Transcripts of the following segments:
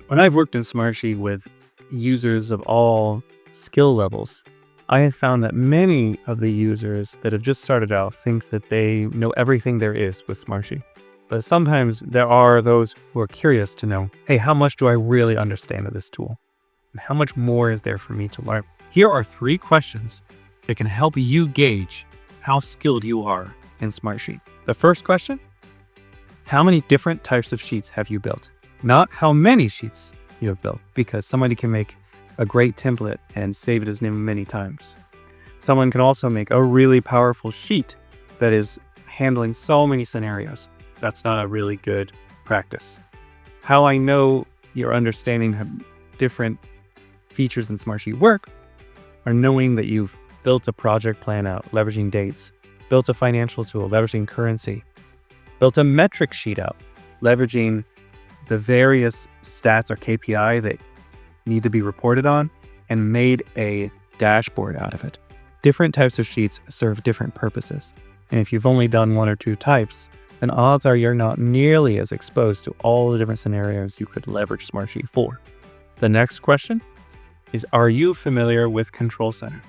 When I've worked in Smartsheet with users of all skill levels, I have found that many of the users that have just started out think that they know everything there is with Smartsheet. But sometimes there are those who are curious to know, hey, how much do I really understand of this tool? And how much more is there for me to learn? Here are 3 questions that can help you gauge how skilled you are in Smartsheet. The first question, how many different types of sheets have you built? Not how many sheets you have built, because somebody can make a great template and save it as many times. Someone can also make a really powerful sheet that is handling so many scenarios. That's not a really good practice. How I know you're understanding how different features in Smartsheet work are knowing that you've built a project plan out, leveraging dates, built a financial tool, leveraging currency, built a metric sheet out, leveraging the various stats or KPI that need to be reported on, and made a dashboard out of it. Different types of sheets serve different purposes. And if you've only done 1 or 2 types, then odds are you're not nearly as exposed to all the different scenarios you could leverage Smartsheet for. The next question is, are you familiar with Control Center?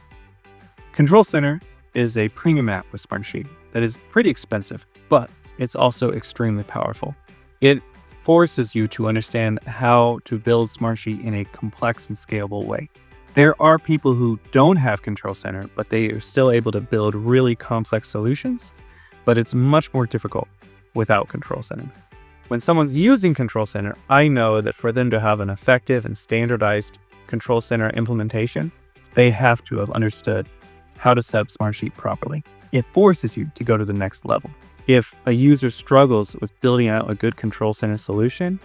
Control Center is a premium app with Smartsheet that is pretty expensive, but it's also extremely powerful. It forces you to understand how to build Smartsheet in a complex and scalable way. There are people who don't have Control Center, but they are still able to build really complex solutions, but it's much more difficult without Control Center. When someone's using Control Center, I know that for them to have an effective and standardized Control Center implementation, they have to have understood how to set up Smartsheet properly. It forces you to go to the next level. If a user struggles with building out a good Control Center solution,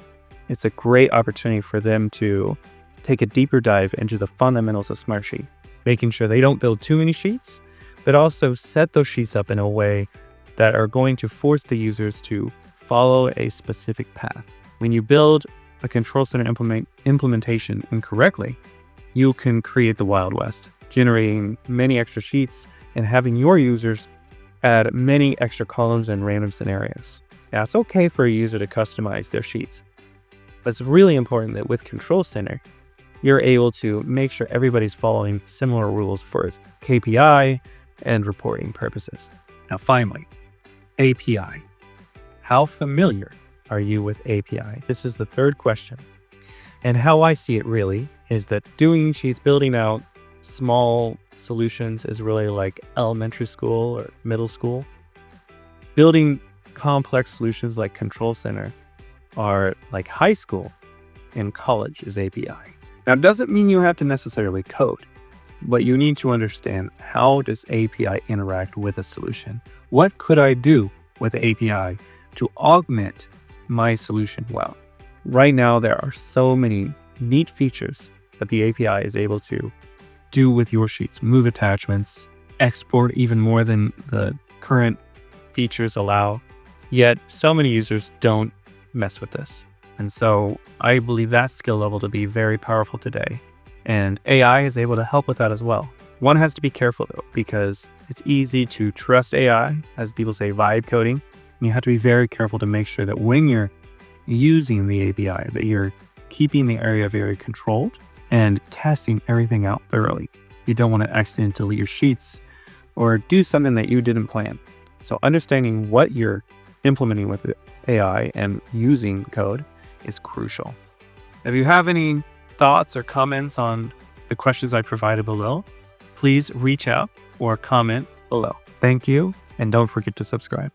it's a great opportunity for them to take a deeper dive into the fundamentals of Smartsheet, making sure they don't build too many sheets, but also set those sheets up in a way that are going to force the users to follow a specific path. When you build a Control Center implementation incorrectly, you can create the Wild West, generating many extra sheets and having your users add many extra columns and random scenarios. Now, it's okay for a user to customize their sheets, but it's really important that with Control Center, you're able to make sure everybody's following similar rules for KPI and reporting purposes. Now, finally, API. How familiar are you with API? This is the 3rd question. And how I see it really is that doing sheets, building out small solutions is really like elementary school or middle school. Building complex solutions like Control Center are like high school, and college is API. Now, it doesn't mean you have to necessarily code, but you need to understand, how does API interact with a solution? What could I do with the API to augment my solution well? Right now, there are so many neat features that the API is able to do with your sheets, move attachments, export even more than the current features allow. Yet so many users don't mess with this. And so I believe that skill level to be very powerful today. And AI is able to help with that as well. One has to be careful though, because it's easy to trust AI, as people say, vibe coding. And you have to be very careful to make sure that when you're using the API, that you're keeping the area very controlled and testing everything out thoroughly. You don't want to accidentally delete your sheets or do something that you didn't plan. So understanding what you're implementing with the AI and using code is crucial. If you have any thoughts or comments on the questions I provided below, please reach out or comment below. Thank you, and don't forget to subscribe.